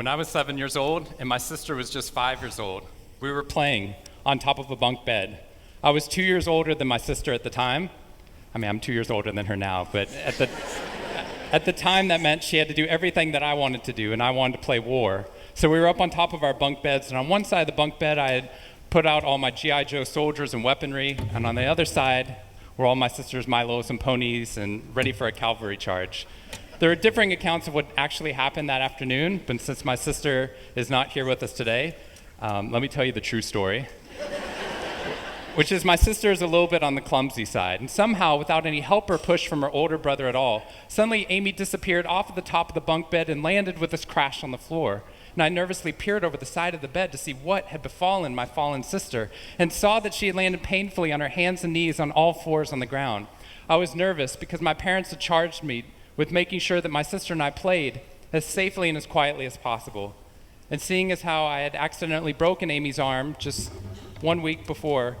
When I was 7 years old and my sister was just 5 years old, we were playing on top of a bunk bed. I was 2 years older than my sister at the time. I mean, I'm 2 years older than her now, but at the time that meant she had to do everything that I wanted to do, and I wanted to play war. So we were up on top of our bunk beds, and on one side of the bunk bed, I had put out all my G.I. Joe soldiers and weaponry, and on the other side were all my sister's Milos and ponies and ready for a cavalry charge. There are differing accounts of what actually happened that afternoon, but since my sister is not here with us today, let me tell you the true story, which is my sister is a little bit on the clumsy side, and somehow, without any help or push from her older brother at all, suddenly Amy disappeared off of the top of the bunk bed and landed with this crash on the floor. And I nervously peered over the side of the bed to see what had befallen my fallen sister, and saw that she had landed painfully on her hands and knees on all fours on the ground. I was nervous because my parents had charged me with making sure that my sister and I played as safely and as quietly as possible. And seeing as how I had accidentally broken Amy's arm just 1 week before,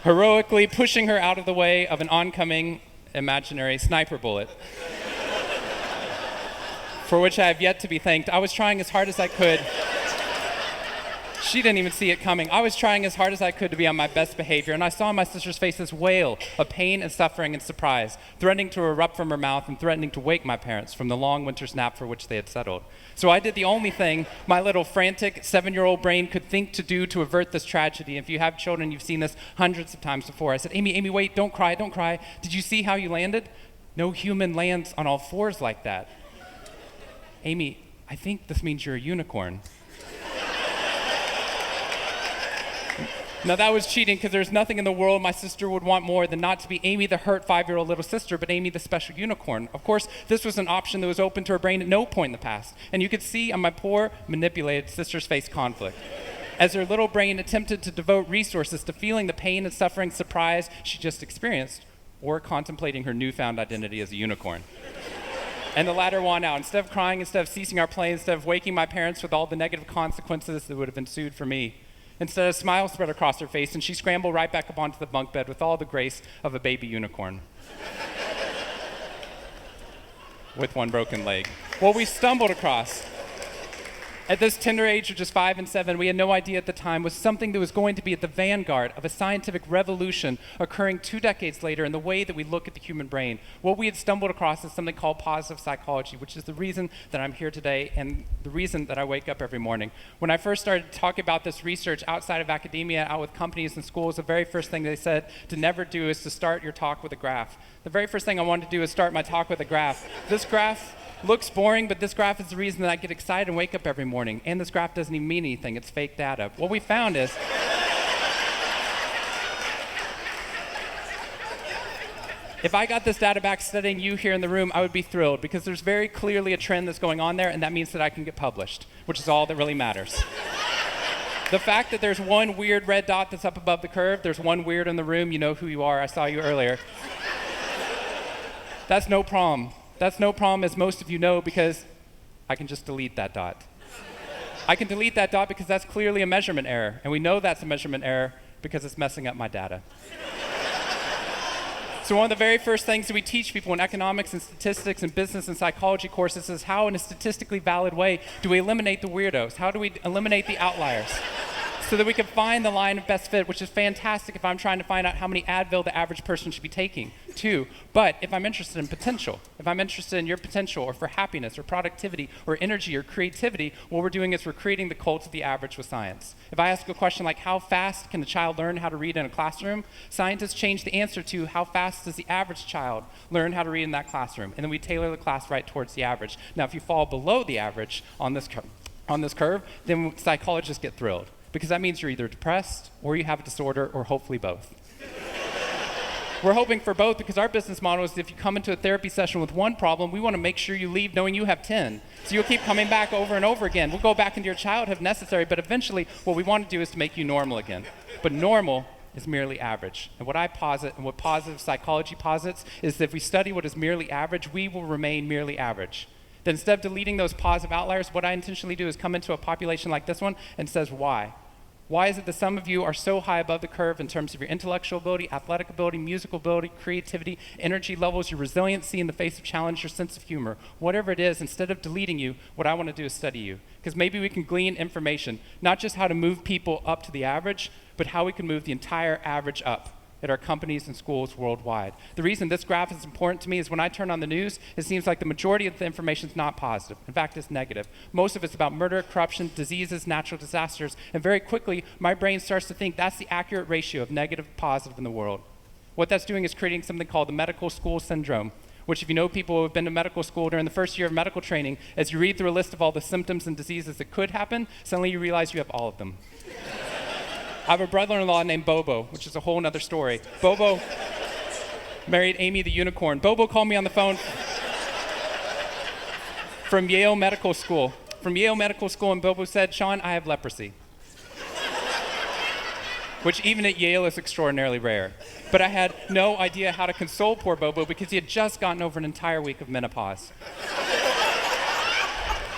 heroically pushing her out of the way of an oncoming imaginary sniper bullet, for which I have yet to be thanked. I was trying as hard as I could. She didn't even see it coming. I was trying as hard as I could to be on my best behavior, and I saw my sister's face this wail of pain and suffering and surprise, threatening to erupt from her mouth and threatening to wake my parents from the long winter's nap for which they had settled. So I did the only thing my little frantic 7-year-old brain could think to do to avert this tragedy. If you have children, you've seen this hundreds of times before. I said, Amy, wait, don't cry, don't cry. Did you see how you landed? No human lands on all fours like that. Amy, I think this means you're a unicorn. Now that was cheating because there's nothing in the world my sister would want more than not to be Amy the hurt 5-year-old little sister, but Amy the special unicorn. Of course, this was an option that was open to her brain at no point in the past. And you could see on my poor, manipulated sister's face conflict, as her little brain attempted to devote resources to feeling the pain and suffering surprise she just experienced, or contemplating her newfound identity as a unicorn. And the latter won out. Instead of crying, instead of ceasing our play, instead of waking my parents with all the negative consequences that would have ensued for me, instead, a smile spread across her face, and she scrambled right back up onto the bunk bed with all the grace of a baby unicorn. With one broken leg. What we stumbled across at this tender age of just 5 and 7, we had no idea at the time, was something that was going to be at the vanguard of a scientific revolution occurring 2 decades later in the way that we look at the human brain. What we had stumbled across is something called positive psychology, which is the reason that I'm here today and the reason that I wake up every morning. When I first started talking about this research outside of academia, out with companies and schools, the very first thing they said to never do is to start your talk with a graph. The very first thing I wanted to do is start my talk with a graph. This graph looks boring, but this graph is the reason that I get excited and wake up every morning. And this graph doesn't even mean anything. It's fake data. What we found is if I got this data back studying you here in the room, I would be thrilled because there's very clearly a trend that's going on there, and that means that I can get published, which is all that really matters. The fact that there's one weird red dot that's up above the curve, there's one weird in the room, you know who you are, I saw you earlier. That's no problem. That's no problem, as most of you know, because I can just delete that dot. I can delete that dot because that's clearly a measurement error, and we know that's a measurement error because it's messing up my data. So one of the very first things that we teach people in economics and statistics and business and psychology courses is how, in a statistically valid way, do we eliminate the weirdos? How do we eliminate the outliers? So that we can find the line of best fit, which is fantastic if I'm trying to find out how many Advil the average person should be taking, too. But if I'm interested in potential, if I'm interested in your potential or for happiness or productivity or energy or creativity, what we're doing is we're creating the cult of the average with science. If I ask a question like how fast can a child learn how to read in a classroom, scientists change the answer to how fast does the average child learn how to read in that classroom, and then we tailor the class right towards the average. Now, if you fall below the average on this curve, then psychologists get thrilled, because that means you're either depressed or you have a disorder or hopefully both. We're hoping for both because our business model is if you come into a therapy session with one problem, we want to make sure you leave knowing you have 10. So you'll keep coming back over and over again. We'll go back into your childhood if necessary, but eventually what we want to do is to make you normal again. But normal is merely average. And what I posit and what positive psychology posits is that if we study what is merely average, we will remain merely average. Then instead of deleting those positive outliers, what I intentionally do is come into a population like this one and says, why? Why is it that some of you are so high above the curve in terms of your intellectual ability, athletic ability, musical ability, creativity, energy levels, your resiliency in the face of challenge, your sense of humor? Whatever it is, instead of deleting you, what I want to do is study you. Because maybe we can glean information, not just how to move people up to the average, but how we can move the entire average up at our companies and schools worldwide. The reason this graph is important to me is when I turn on the news, it seems like the majority of the information is not positive. In fact, it's negative. Most of it's about murder, corruption, diseases, natural disasters, and very quickly, my brain starts to think that's the accurate ratio of negative to positive in the world. What that's doing is creating something called the medical school syndrome, which if you know people who have been to medical school during the first year of medical training, as you read through a list of all the symptoms and diseases that could happen, suddenly you realize you have all of them. I have a brother-in-law named Bobo, which is a whole other story. Bobo married Amy the unicorn. Bobo called me on the phone from Yale Medical School. And Bobo said, "Sean, I have leprosy." Which even at Yale is extraordinarily rare. But I had no idea how to console poor Bobo because he had just gotten over an entire week of menopause.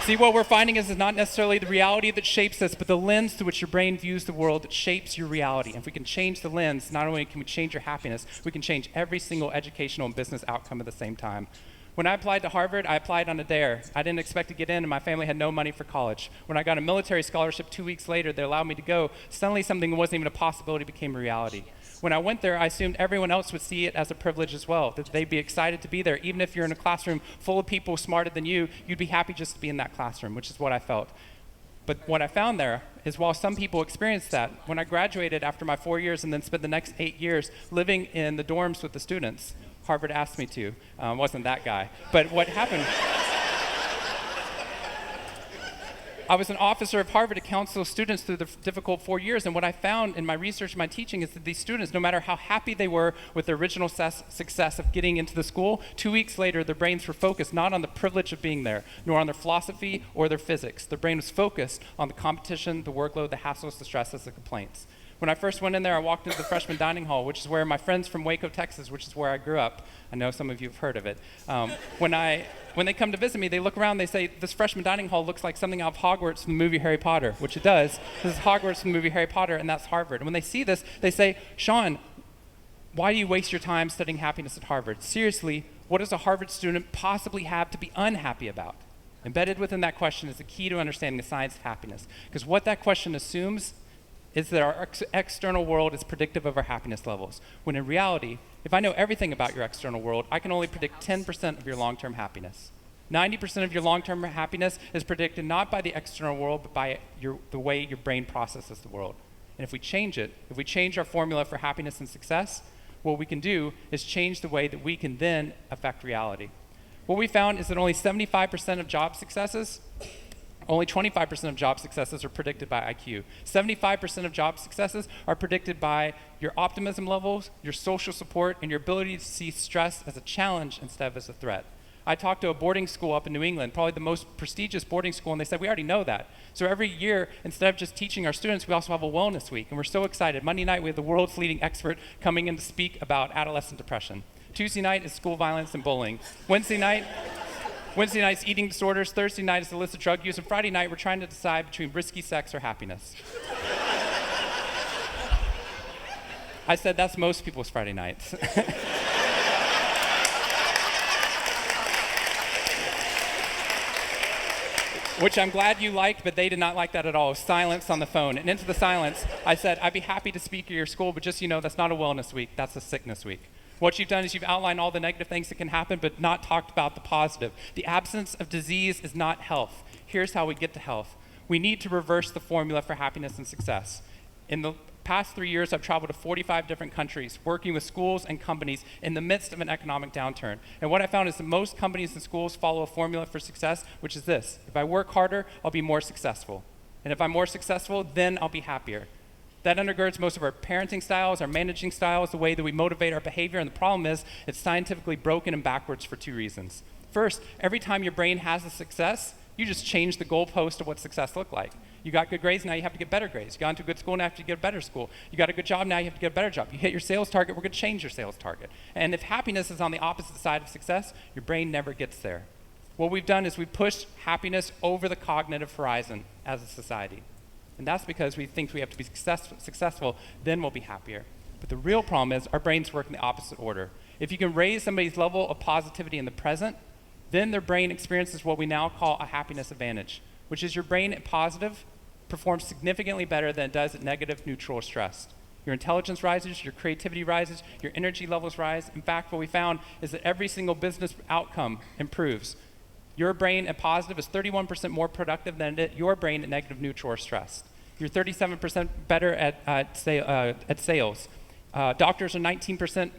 See, what we're finding is it's not necessarily the reality that shapes us, but the lens through which your brain views the world that shapes your reality. And if we can change the lens, not only can we change your happiness, we can change every single educational and business outcome at the same time. When I applied to Harvard, I applied on a dare. I didn't expect to get in, and my family had no money for college. When I got a military scholarship 2 weeks later that allowed me to go, suddenly something that wasn't even a possibility became a reality. When I went there, I assumed everyone else would see it as a privilege as well, that they'd be excited to be there. Even if you're in a classroom full of people smarter than you, you'd be happy just to be in that classroom, which is what I felt. But what I found there is while some people experienced that, when I graduated after my 4 years and then spent the next 8 years living in the dorms with the students, Harvard asked me to. Wasn't that guy. But what happened... I was an officer of Harvard to counsel students through the difficult 4 years, and what I found in my research and my teaching is that these students, no matter how happy they were with their original success of getting into the school, 2 weeks later their brains were focused not on the privilege of being there, nor on their philosophy or their physics. Their brain was focused on the competition, the workload, the hassles, the stresses, the complaints. When I first went in there, I walked into the freshman dining hall, which is where my friends from Waco, Texas, which is where I grew up, I know some of you have heard of it. When they come to visit me, they look around, they say, "This freshman dining hall looks like something out of Hogwarts from the movie Harry Potter," which it does. This is Hogwarts from the movie Harry Potter, and that's Harvard. And when they see this, they say, "Sean, why do you waste your time studying happiness at Harvard? Seriously, what does a Harvard student possibly have to be unhappy about?" Embedded within that question is the key to understanding the science of happiness. Because what that question assumes is that our external world is predictive of our happiness levels. When in reality, if I know everything about your external world, I can only predict 10% of your long-term happiness. 90% of your long-term happiness is predicted not by the external world, but by the way your brain processes the world. And if we change it, if we change our formula for happiness and success, what we can do is change the way that we can then affect reality. What we found is that only 25% of job successes Only 25% of job successes are predicted by IQ. 75% of job successes are predicted by your optimism levels, your social support, and your ability to see stress as a challenge instead of as a threat. I talked to a boarding school up in New England, probably the most prestigious boarding school, and they said, "We already know that." So every year, instead of just teaching our students, we also have a wellness week, and we're so excited. Monday night, we have the world's leading expert coming in to speak about adolescent depression. Tuesday night is school violence and bullying. Wednesday night's eating disorders. Thursday night is illicit drug use. And Friday night, we're trying to decide between risky sex or happiness. I said, that's most people's Friday nights. Which I'm glad you liked, but they did not like that at all. Silence on the phone. And into the silence, I said, I'd be happy to speak at your school, but just so you know, that's not a wellness week. That's a sickness week. What you've done is you've outlined all the negative things that can happen, but not talked about the positive. The absence of disease is not health. Here's how we get to health. We need to reverse the formula for happiness and success. In the past 3 years, I've traveled to 45 different countries, working with schools and companies in the midst of an economic downturn. And what I found is that most companies and schools follow a formula for success, which is this: if I work harder, I'll be more successful. And if I'm more successful, then I'll be happier. That undergirds most of our parenting styles, our managing styles, the way that we motivate our behavior. And the problem is, it's scientifically broken and backwards for two reasons. First, every time your brain has a success, you just change the goalpost of what success looked like. You got good grades, now you have to get better grades. You got into a good school, now you have to get a better school. You got a good job, now you have to get a better job. You hit your sales target, we're going to change your sales target. And if happiness is on the opposite side of success, your brain never gets there. What we've done is we've pushed happiness over the cognitive horizon as a society. And that's because we think we have to be successful, then we'll be happier. But the real problem is our brains work in the opposite order. If you can raise somebody's level of positivity in the present, then their brain experiences what we now call a happiness advantage, which is your brain at positive performs significantly better than it does at negative, neutral, or stressed. Your intelligence rises, your creativity rises, your energy levels rise. In fact, what we found is that every single business outcome improves. Your brain at positive is 31% more productive than your brain at negative, neutral, or stressed. You're 37% better at sales. Doctors are 19%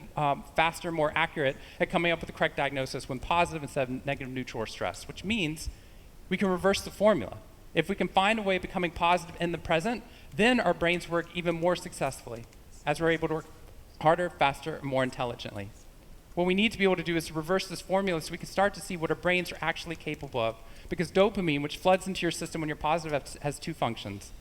faster, more accurate at coming up with the correct diagnosis when positive instead of negative, neutral, or stressed, which means we can reverse the formula. If we can find a way of becoming positive in the present, then our brains work even more successfully, as we're able to work harder, faster, and more intelligently. What we need to be able to do is to reverse this formula so we can start to see what our brains are actually capable of. Because dopamine, which floods into your system when you're positive, has two functions.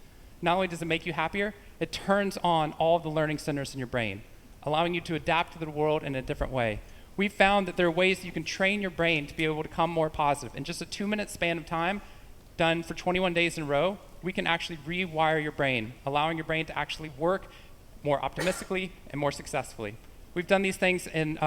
Not only does it make you happier, it turns on all the learning centers in your brain, allowing you to adapt to the world in a different way. We've found that there are ways that you can train your brain to be able to become more positive. In just a 2-minute span of time, done for 21 days in a row, we can actually rewire your brain, allowing your brain to actually work more optimistically and more successfully. We've done these things in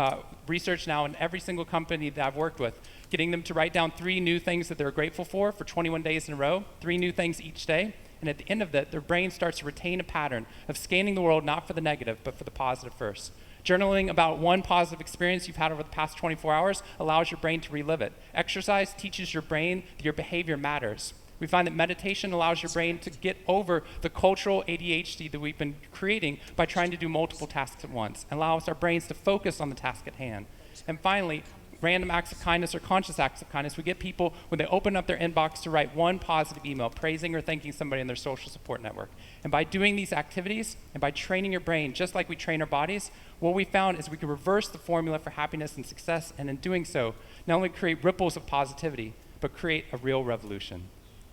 research now in every single company that I've worked with, getting them to write down 3 new things that they're grateful for 21 days in a row, 3 new things each day. And at the end of that, their brain starts to retain a pattern of scanning the world not for the negative, but for the positive first. Journaling about one positive experience you've had over the past 24 hours allows your brain to relive it. Exercise teaches your brain that your behavior matters. We find that meditation allows your brain to get over the cultural ADHD that we've been creating by trying to do multiple tasks at once, and allows our brains to focus on the task at hand. And finally, random acts of kindness or conscious acts of kindness. We get people, when they open up their inbox, to write one positive email praising or thanking somebody in their social support network. And by doing these activities and by training your brain, just like we train our bodies, what we found is we can reverse the formula for happiness and success, and in doing so, not only create ripples of positivity, but create a real revolution.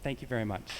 Thank you very much.